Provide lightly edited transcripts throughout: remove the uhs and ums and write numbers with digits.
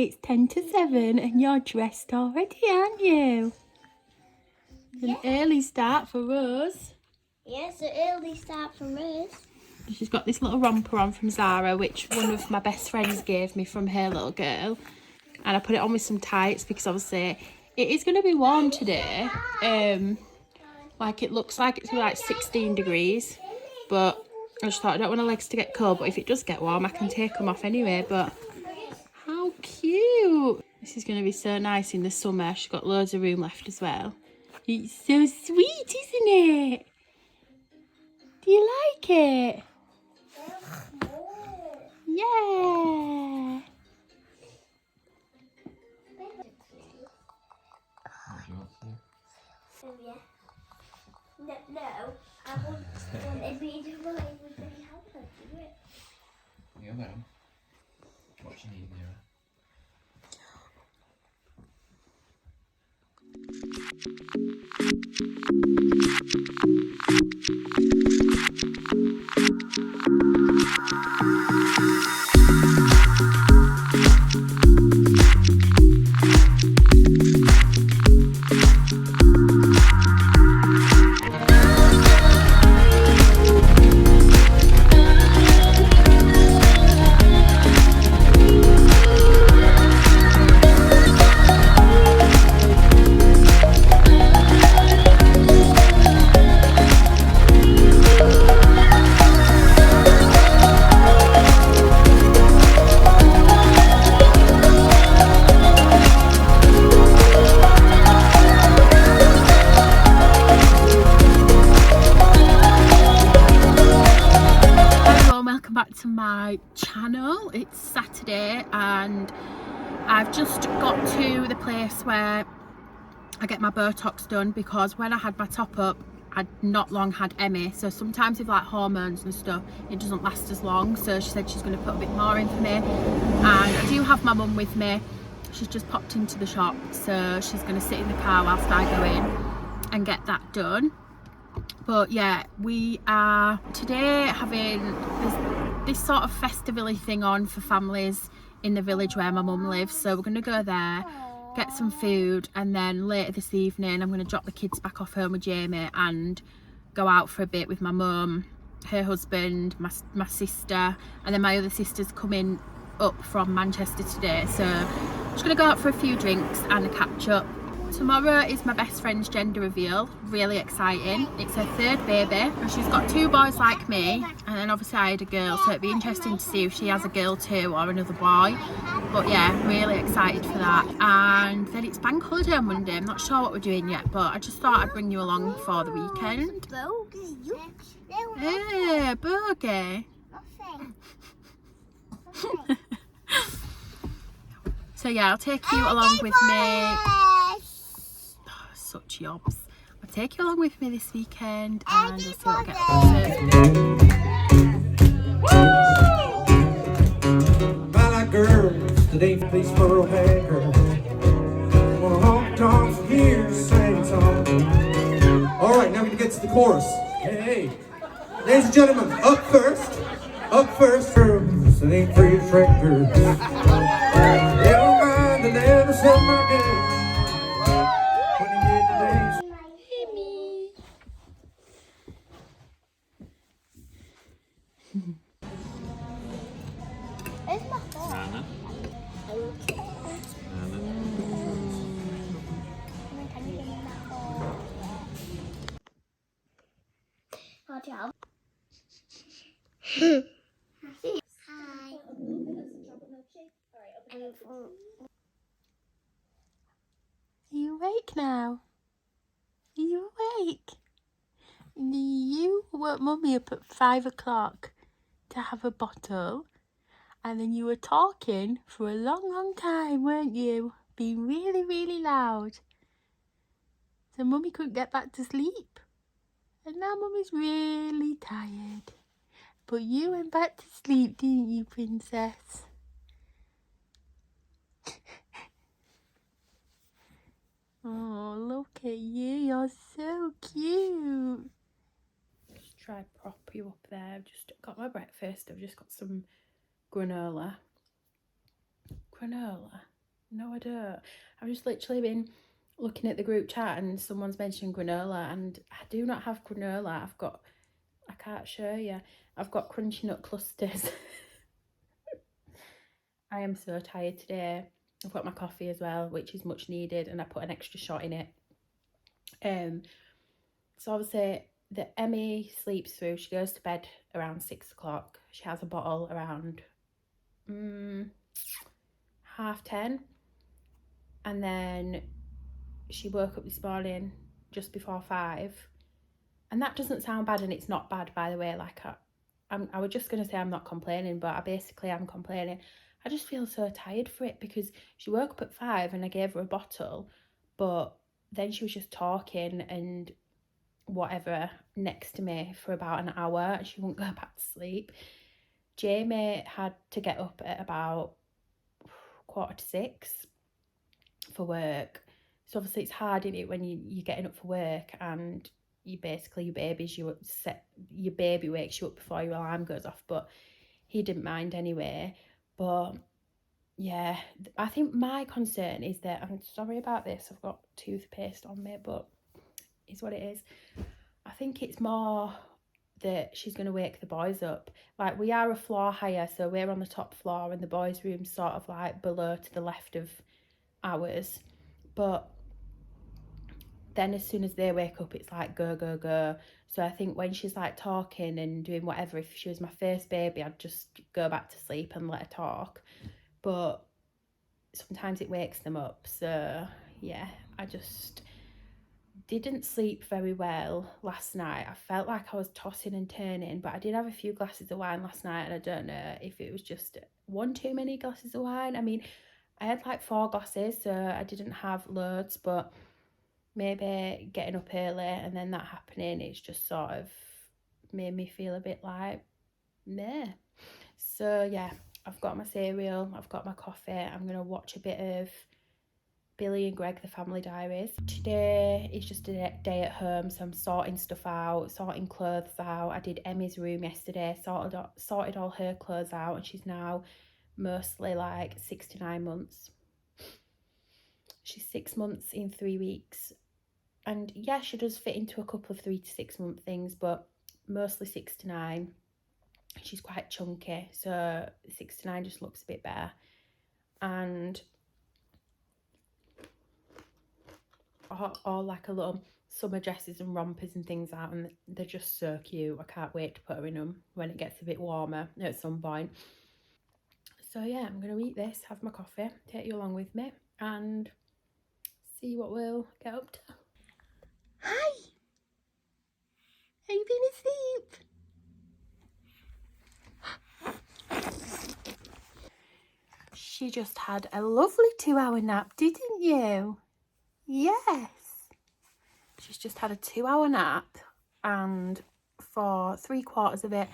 It's 10 to 7 and you're dressed already, aren't you? Yeah. An early start for us. Yes, an early start for us. She's got this little romper on from Zara, which one of my best friends gave me from her little girl. And I put it on with some tights because obviously it is going to be warm today. Like it looks like it's like 16 degrees. But I just thought I don't want her legs to get cold. But if it does get warm, I can take them off anyway. But how cute. This is going to be so nice in the summer. She's got loads of room left as well. It's so sweet, isn't it? Do you like it? Yeah. No, I wanted me to buy everybody how to do it. Yeah, madam. What you need, Mira? Back to my channel. It's Saturday and I've just got to the place where I get my Botox done because when I had my top up I'd not long had Emmy, so sometimes with like hormones and stuff it doesn't last as long, so she said she's going to put a bit more in for me. And I do have my mum with me. She's just popped into the shop, so she's going to sit in the car whilst I go in and get that done. But yeah, we are today having this sort of festival-y thing on for families in the village where my mum lives, so we're going to go there, get some food, and then later this evening I'm going to drop the kids back off home with Jamie and go out for a bit with my mum, her husband, my sister, and then my other sister's coming up from Manchester today, so I'm just going to go out for a few drinks and a catch up. Tomorrow is my best friend's gender reveal, really exciting. It's her third baby and she's got two boys like me, and then obviously I had a girl, so it'd be interesting to see if she has a girl too or another boy. But yeah, really excited for that. And then it's bank holiday on Monday. I'm not sure what we're doing yet, but I just thought I'd bring you along for the weekend. Hey, bogey. So yeah, I'll take you along with me. Such yobs. I'll take you along with me this weekend and we'll see what I get up to. I like girls that ain't pleased for a hacker. Wanna honk tongs from here to sing song. Alright, now we're gonna get to the chorus. Hey, ladies and gentlemen, up first, girls that ain't free of shrinkers. Never mind, they never said my name. Where's my phone? Nana. Can you give me my phone? Hot job. Hi. Are you awake now? Are you awake? You woke mummy up at 5 o'clock to have a bottle, and then you were talking for a long time, weren't you? Being really loud. So mummy couldn't get back to sleep. And now mummy's really tired. But you went back to sleep, didn't you, princess? Oh, look at you. You're so cute. Just try to prop you up there. I've just got my breakfast. I've just got some granola. No, I don't. I've just literally been looking at the group chat and someone's mentioned granola, and I do not have granola. I can't show you. I've got crunchy nut clusters. I am so tired today. I've got my coffee as well, which is much needed, and I put an extra shot in it. So obviously the Emmy sleeps through. She goes to bed around 6 o'clock. She has a bottle around 10:30, and then she woke up this morning just before 5. And that doesn't sound bad, and it's not bad, by the way. Like I was just gonna say I'm not complaining, but I basically am complaining. I just feel so tired for it because she woke up at 5 and I gave her a bottle, but then she was just talking and whatever next to me for about an hour and she wouldn't go back to sleep. Jamie had to get up at about 5:45 for work. So obviously it's hard, isn't it, when you're getting up for work and you basically your baby wakes you up before your alarm goes off, but he didn't mind anyway. But yeah, I think my concern is that, I'm sorry about this, I've got toothpaste on me, but it's what it is. I think it's more that she's going to wake the boys up. Like, we are a floor higher, so we're on the top floor and the boys' room's sort of like below to the left of ours. But then as soon as they wake up, it's like go, go, go. So I think when she's like talking and doing whatever, if she was my first baby, I'd just go back to sleep and let her talk. But sometimes it wakes them up. So yeah, I just didn't sleep very well last night. I felt like I was tossing and turning, but I did have a few glasses of wine last night, and I don't know if it was just one too many glasses of wine. I mean, I had like 4 glasses, so I didn't have loads, but maybe getting up early and then that happening, it's just sort of made me feel a bit like meh. So yeah, I've got my cereal, I've got my coffee. I'm gonna watch a bit of Billy and Greg, the Family Diaries. Today is just a day at home, so I'm sorting stuff out, sorting clothes out. I did Emmy's room yesterday, sorted all her clothes out, and she's now mostly like 6 to 9 months. She's 6 months in 3 weeks. And yeah, she does fit into a couple of 3 to 6 month things, but mostly 6 to 9. She's quite chunky, so 6 to 9 just looks a bit better. And all like a little summer dresses and rompers and things out, and they're just so cute. I can't wait to put her in them when it gets a bit warmer at some point. So yeah, I'm going to eat this, have my coffee, take you along with me, and see what we'll get up to. Hi! Have you been asleep? She just had a lovely 2-hour nap, didn't you? Yes. She's just had a 2-hour nap, and for 3/4 of it,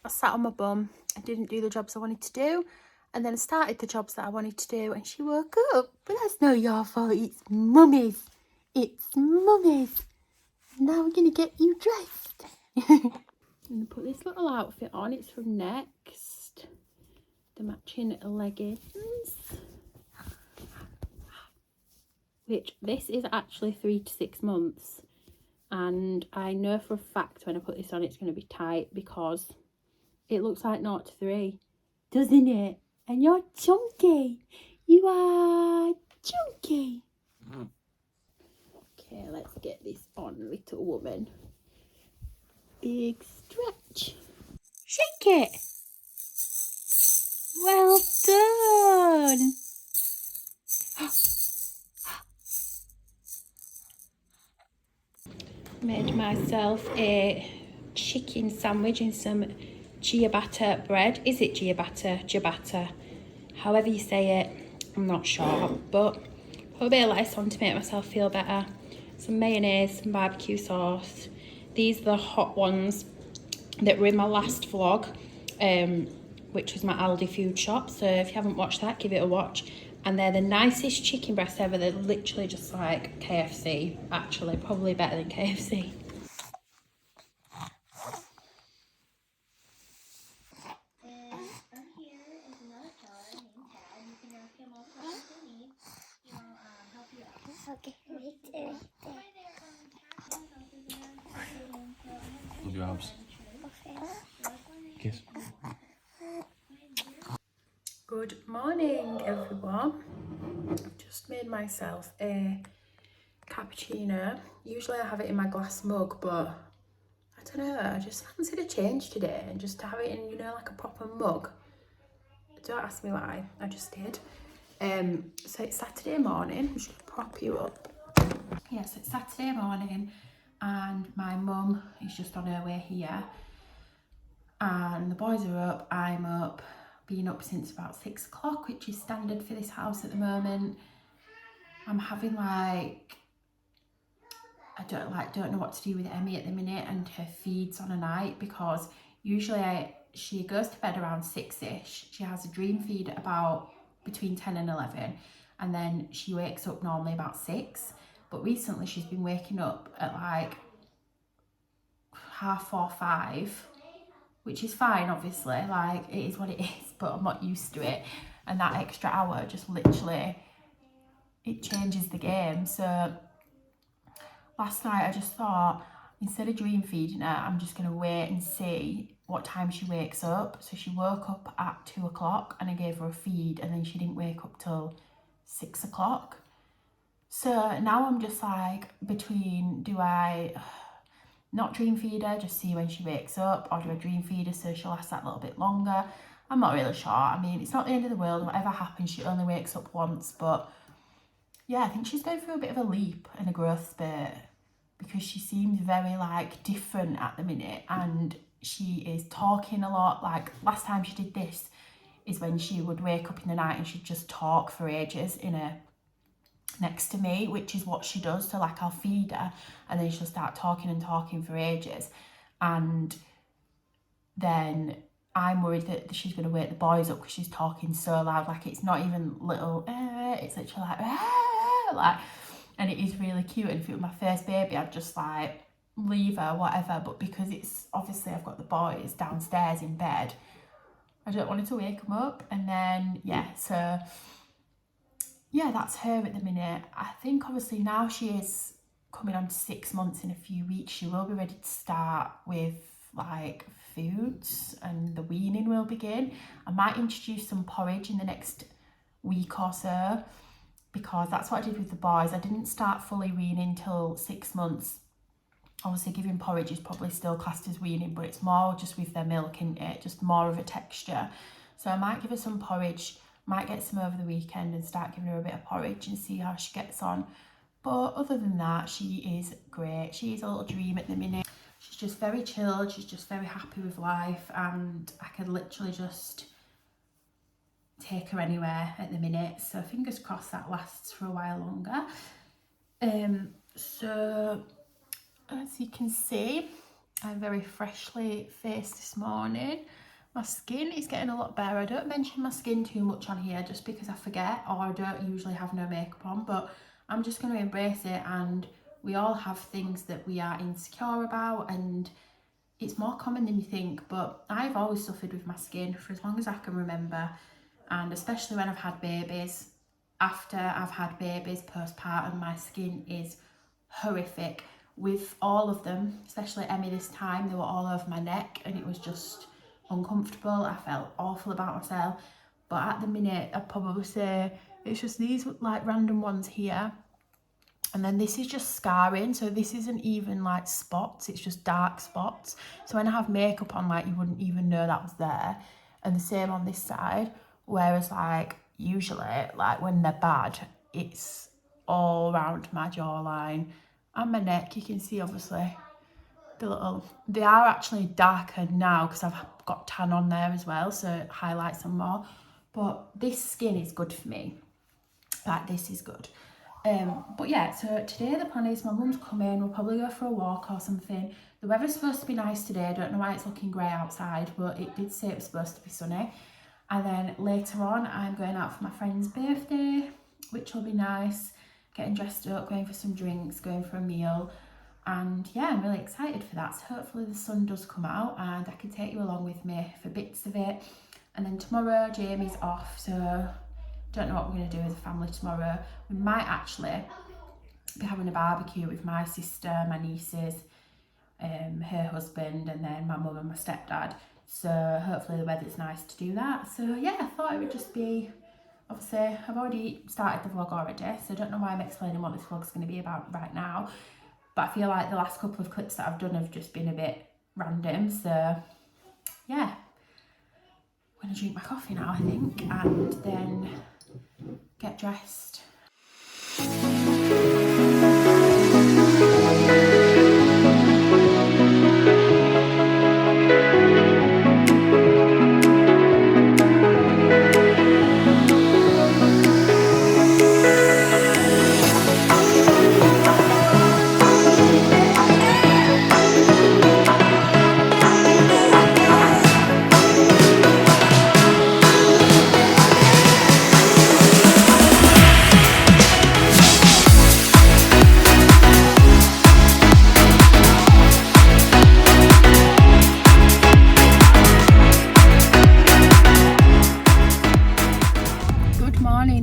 I sat on my bum. I didn't do the jobs I wanted to do, and then I started the jobs that I wanted to do, and she woke up. But that's not your fault, it's Mummy's. It's Mummy's. Now we're going to get you dressed. I'm going to put this little outfit on. It's from Next. The matching leggings. Which, this is actually 3 to 6 months. And I know for a fact when I put this on it's going to be tight because it looks like 0 to 3, doesn't it? And you're chunky. You are chunky. Okay, let's get this on, little woman. Big stretch. Shake it. Well done. Made myself a chicken sandwich and some ciabatta bread. Is it ciabatta? Ciabatta. However you say it, I'm not sure. But put a bit of lettuce on to make myself feel better. Some mayonnaise, some barbecue sauce. These are the hot ones that were in my last vlog, which was my Aldi food shop. So if you haven't watched that, give it a watch. And they're the nicest chicken breasts ever. They're literally just like KFC, actually. Probably better than KFC. And here is another tower named Tad. You can knock him off if you need. kiss. Good morning, everyone. I've just made myself a cappuccino. Usually I have it in my glass mug, but I don't know, I just fancied a change today and just to have it in, you know, like a proper mug. Don't ask me why, I just did. So it's Saturday morning. I'm just gonna prop you up. Yeah, so it's Saturday morning and my mum is just on her way here. And the boys are up, I'm up, been up since about 6 o'clock, which is standard for this house at the moment. I'm having I don't know what to do with Emmy at the minute and her feeds on a night, because usually she goes to bed around 6ish. She has a dream feed at about between 10 and 11, and then she wakes up normally about 6. But recently she's been waking up at like 4:30, 5, which is fine, obviously, like it is what it is, but I'm not used to it. And that extra hour just literally, it changes the game. So last night I just thought, instead of dream feeding her, I'm just going to wait and see what time she wakes up. So she woke up at 2 o'clock and I gave her a feed, and then she didn't wake up till 6 o'clock. So now I'm just like, between, do I not dream feed her, just see when she wakes up, or do I dream feed her so she'll last that little bit longer? I'm not really sure. I mean, it's not the end of the world. Whatever happens, she only wakes up once. But yeah, I think she's going through a bit of a leap and a growth spurt, because she seems very like different at the minute, and she is talking a lot. Like last time she did this is when she would wake up in the night and she'd just talk for ages in a next to me, which is what she does. So like I'll feed her and then she'll start talking and talking for ages, and then I'm worried that she's going to wake the boys up because she's talking so loud. Like it's not even little it's literally like, and it is really cute. And if it was my first baby, I'd just like leave her, whatever, but because it's obviously I've got the boys downstairs in bed, I don't want her to wake them up. And then yeah, so yeah, that's her at the minute. I think obviously now she is coming on to 6 months in a few weeks, she will be ready to start with like foods and the weaning will begin. I might introduce some porridge in the next week or so, because that's what I did with the boys. I didn't start fully weaning till 6 months. Obviously giving porridge is probably still classed as weaning, but it's more just with their milk, isn't it? Just more of a texture. So I might give her some porridge, might get some over the weekend and start giving her a bit of porridge and see how she gets on. But other than that, she is great. She is a little dream at the minute. She's just very chilled, she's just very happy with life, and I could literally just take her anywhere at the minute. So fingers crossed that lasts for a while longer. So as you can see, I'm very freshly faced this morning. My skin is getting a lot better. I don't mention my skin too much on here just because I forget, or I don't usually have no makeup on, but I'm just going to embrace it. And we all have things that we are insecure about, and it's more common than you think. But I've always suffered with my skin for as long as I can remember, and especially when I've had babies. After I've had babies, postpartum, my skin is horrific. With all of them, especially Emmy this time, they were all over my neck and it was just uncomfortable. I felt awful about myself. But at the minute, I'd probably say it's just these like random ones here, and then this is just scarring. So this isn't even like spots, it's just dark spots. So when I have makeup on, like you wouldn't even know that was there. And the same on this side, whereas like usually like when they're bad, it's all around my jawline and my neck. You can see obviously the little, they are actually darker now because I've got tan on there as well, so it highlights them more. But this skin is good for me, like this is good. But yeah, so today the plan is my mum's coming, we'll probably go for a walk or something. The weather's supposed to be nice today. I don't know why it's looking grey outside, but it did say it was supposed to be sunny. And then later on I'm going out for my friend's birthday, which will be nice. Getting dressed up, going for some drinks, going for a meal. And yeah, I'm really excited for that. So hopefully the sun does come out and I can take you along with me for bits of it. And then tomorrow Jamie's off, so don't know what we're going to do as a family tomorrow. We might actually be having a barbecue with my sister, my nieces, her husband, and then my mum and my stepdad. So hopefully the weather's nice to do that. So yeah, I thought it would just be, obviously I've already started the vlog already, so I don't know why I'm explaining what this vlog's going to be about right now. But I feel like the last couple of clips that I've done have just been a bit random. So yeah, I'm going to drink my coffee now, I think, and then get dressed.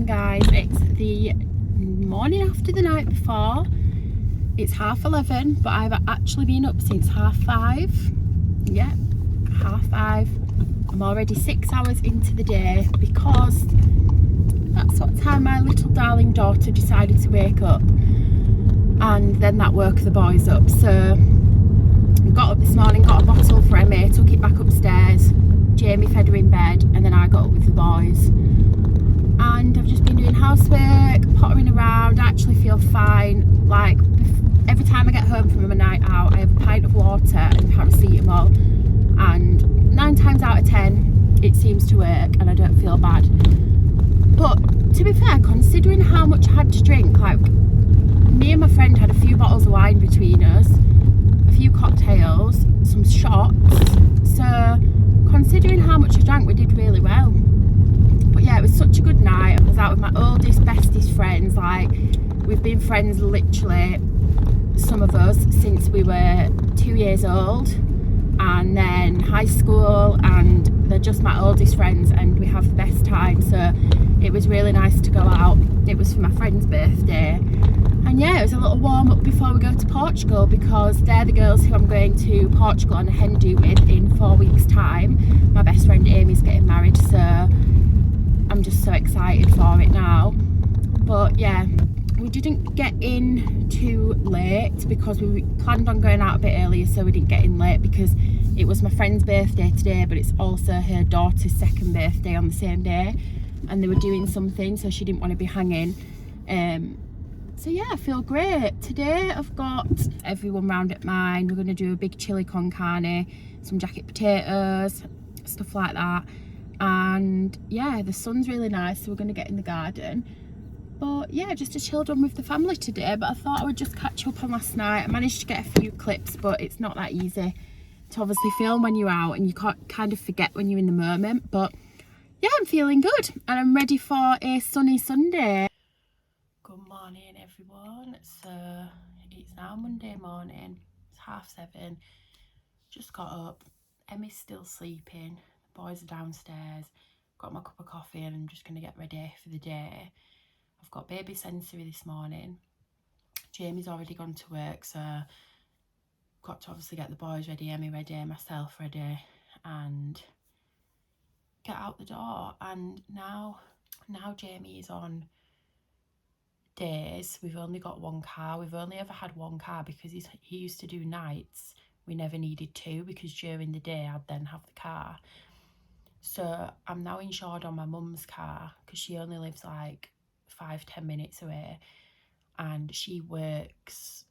Guys, it's the morning after the night before. It's 11:30, but I've actually been up since 5:30. Yeah, 5:30. I'm already 6 hours into the day because that's what time my little darling daughter decided to wake up, and then that woke the boys up. So I got up this morning, got a bottle for Emma, took it back upstairs, Jamie fed her in bed, and then I got up with the boys. And I've just been doing housework, pottering around. I actually feel fine. Like every time I get home from a night out, I have a pint of water and paracetamol, and 9 times out of 10 it seems to work and I don't feel bad. But to be fair, considering how much I had to drink, like me and my friend had a few bottles of wine between us, a few cocktails, some shots. So considering how much I drank, we did really well. But yeah, it was such a good night. I was out with my oldest, bestest friends. Like, we've been friends literally, some of us, since we were 2 years old, and then high school, and they're just my oldest friends, and we have the best time. So it was really nice to go out. It was for my friend's birthday, and yeah, it was a little warm up before we go to Portugal, because they're the girls who I'm going to Portugal on a hen do with in 4 weeks time. My best friend Amy's getting married, so I'm just so excited for it now. But yeah, we didn't get in too late because we planned on going out a bit earlier, so we didn't get in late because it was my friend's birthday today, but it's also her daughter's second birthday on the same day, and they were doing something, so she didn't want to be hanging. So yeah, I feel great. Today I've got everyone round at mine. We're going to do a big chili con carne, some jacket potatoes, stuff like that. And yeah, the sun's really nice, so we're going to get in the garden. But yeah, just a chilled one with the family today. But I thought I would just catch up on last night. I managed to get a few clips, but it's not that easy to obviously film when you're out, and you can't kind of forget when you're in the moment. But yeah, I'm feeling good and I'm ready for a sunny Sunday. Good morning everyone. So it's now Monday morning, it's 7:30. Just got up, Emmy's still sleeping, the boys are downstairs, got my cup of coffee, and I'm just going to get ready for the day. I've got baby sensory this morning. Jamie's already gone to work, so got to obviously get the boys ready, Emmy ready, myself ready, and get out the door. And now Jamie is on days. We've only got one car. We've only ever had one car because he used to do nights. We never needed two because during the day I'd then have the car. So I'm now insured on my mum's car because she only lives like 5-10 minutes away, and she works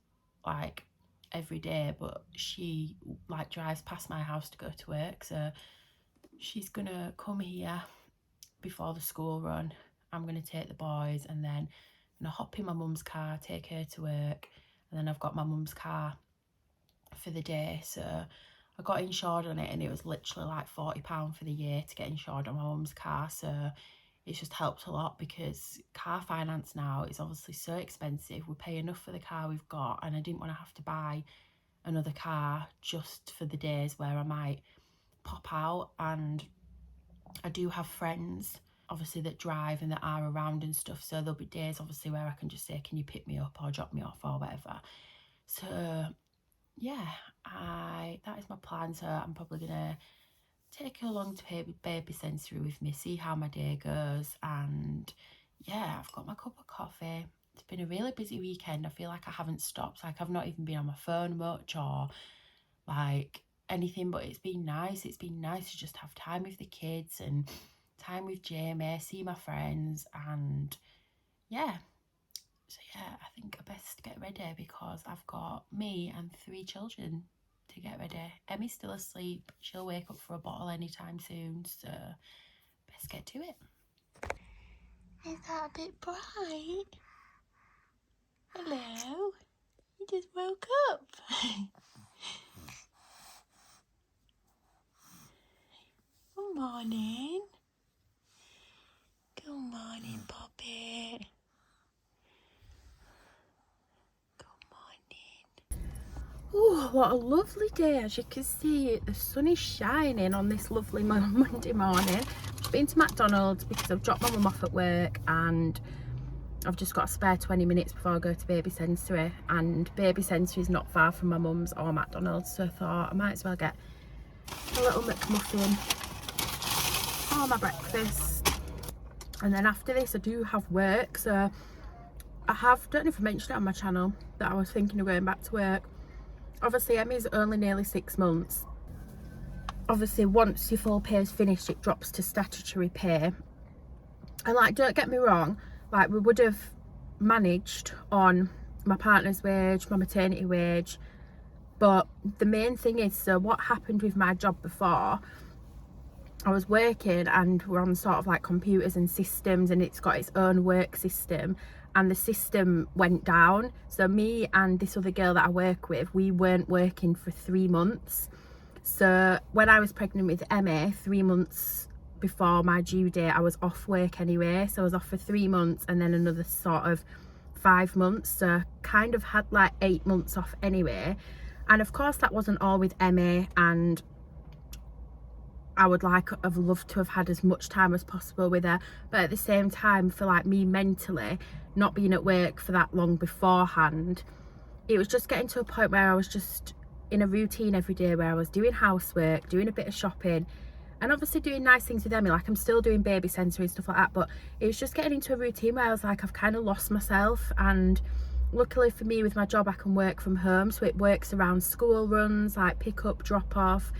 like every day, but she like drives past my house to go to work. So she's gonna come here before the school run. I'm gonna take the boys, and then I'm gonna hop in my mum's car, take her to work, and then I've got my mum's car for the day. So I got insured on it, and it was literally like £40 for the year to get insured on my mum's car. So it's just helped a lot because car finance now is obviously so expensive. We pay enough for the car we've got, and I didn't want to have to buy another car just for the days where I might pop out. And I do have friends obviously that drive and that are around and stuff, so there'll be days obviously where I can just say, can you pick me up or drop me off or whatever. So yeah, that is my plan. So I'm probably gonna take her along to baby sensory with me, see how my day goes. And yeah, I've got my cup of coffee. It's been a really busy weekend. I feel like I haven't stopped. Like, I've not even been on my phone much or like anything, but it's been nice. It's been nice to just have time with the kids and time with Jamie, see my friends. And yeah, so yeah, I think I best get ready because I've got me and 3 children to get ready. Emmy's still asleep. She'll wake up for a bottle anytime soon, so best get to it. Is that a bit bright? Hello? You just woke up. Good morning. Good morning, Poppy. Oh, what a lovely day. As you can see, the sun is shining on this lovely Monday morning. I've been to McDonald's because I've dropped my mum off at work and I've just got a spare 20 minutes before I go to baby sensory, and baby sensory is not far from my mum's or McDonald's, so I thought I might as well get a little McMuffin for my breakfast. And then after this I do have work, so don't know if I mentioned it on my channel that I was thinking of going back to work. Obviously Emmy's only nearly 6 months. Obviously once your full pay is finished, it drops to statutory pay. And like, don't get me wrong, like, we would have managed on my partner's wage, my maternity wage, but the main thing is, so what happened with my job before, I was working and we're on sort of like computers and systems, and it's got its own work system, and the system went down. So me and this other girl that I work with, we weren't working for 3 months. So when I was pregnant with Emmy, 3 months before my due date, I was off work anyway. So I was off for 3 months and then another sort of 5 months. So kind of had like 8 months off anyway. And of course that wasn't all with Emmy, and I would have loved to have had as much time as possible with her, but at the same time, for like me mentally, not being at work for that long beforehand, it was just getting to a point where I was just in a routine every day where I was doing housework, doing a bit of shopping, and obviously doing nice things with Emmy. Like, I'm still doing baby sensory and stuff like that, but it was just getting into a routine where I was like, I've kind of lost myself. And luckily for me with my job, I can work from home, so it works around school runs, like pick up, drop off,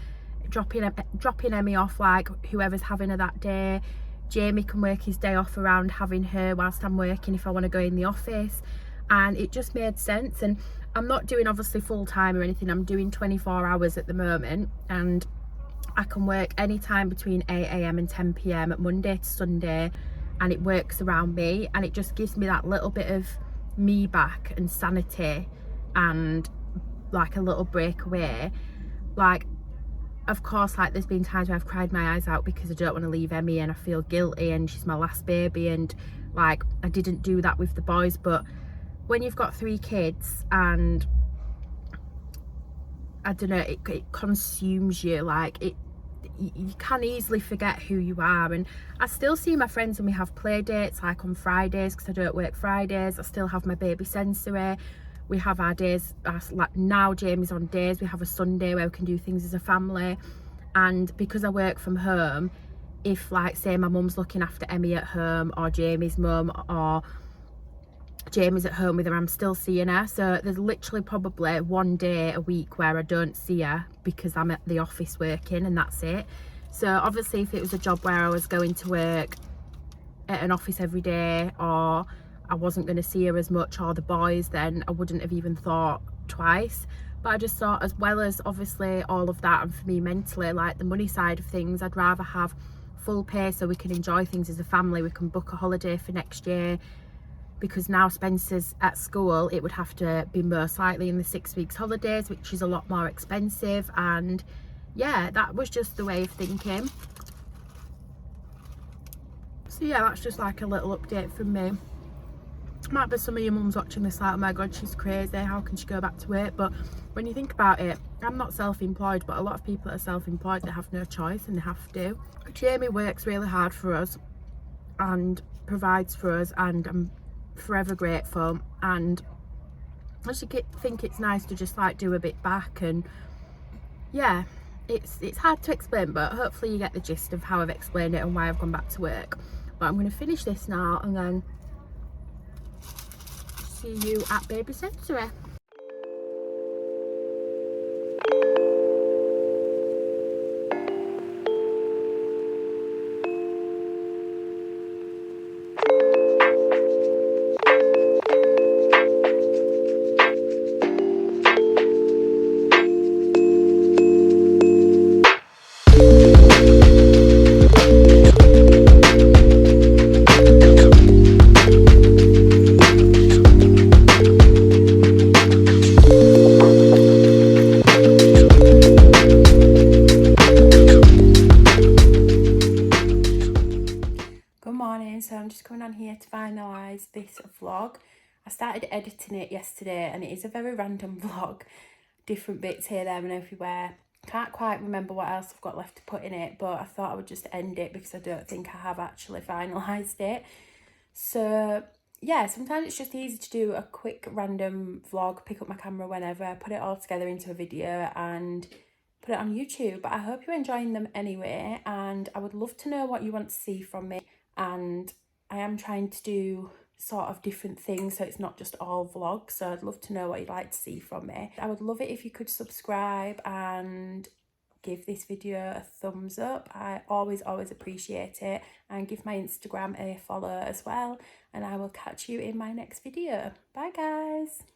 dropping Emmy off, like whoever's having her that day. Jamie can work his day off around having her whilst I'm working if I want to go in the office, and it just made sense. And I'm not doing obviously full-time or anything, I'm doing 24 hours at the moment, and I can work anytime between 8 AM and 10 PM at Monday to Sunday, and it works around me, and it just gives me that little bit of me back and sanity and like a little break away. Like, of course, like, there's been times where I've cried my eyes out because I don't want to leave Emmy and I feel guilty and she's my last baby, and like, I didn't do that with the boys. But when you've got 3 kids, and I don't know, it consumes you. Like, you can easily forget who you are. And I still see my friends and we have play dates, like on Fridays, because I don't work Fridays. I still have my baby sensory. We have our days, like now Jamie's on days, we have a Sunday where we can do things as a family. And because I work from home, if like say my mum's looking after Emmy at home, or Jamie's mum, or Jamie's at home with her, I'm still seeing her. So there's literally probably 1 day a week where I don't see her because I'm at the office working, and that's it. So obviously if it was a job where I was going to work at an office every day, or I wasn't going to see her as much, or the boys, then I wouldn't have even thought twice. But I just thought, as well as obviously all of that, and for me mentally, like the money side of things, I'd rather have full pay so we can enjoy things as a family. We can book a holiday for next year, because now Spencer's at school, it would have to be most likely in the 6 weeks holidays, which is a lot more expensive. And yeah, that was just the way of thinking. So yeah, that's just like a little update from me. Might be some of your mums watching this like, oh my god, she's crazy, how can she go back to work? But when you think about it, I'm not self-employed, but a lot of people that are self-employed, they have no choice and they have to. Jamie works really hard for us and provides for us, and I'm forever grateful. And I just think it's nice to just like do a bit back. And yeah, it's hard to explain, but hopefully you get the gist of how I've explained it and why I've gone back to work. But I'm going to finish this now and then see you at baby sensory. So I'm just coming on here to finalise this vlog. I started editing it yesterday and it is a very random vlog, different bits here, there and everywhere. Can't quite remember what else I've got left to put in it, but I thought I would just end it because I don't think I have actually finalised it. So yeah, sometimes it's just easy to do a quick random vlog, pick up my camera whenever, put it all together into a video and put it on YouTube. But I hope you're enjoying them anyway, and I would love to know what you want to see from me. And I am trying to do sort of different things, so it's not just all vlogs, so I'd love to know what you'd like to see from me. I would love it if you could subscribe and give this video a thumbs up. I always appreciate it, and give my Instagram a follow as well, and I will catch you in my next video. Bye guys.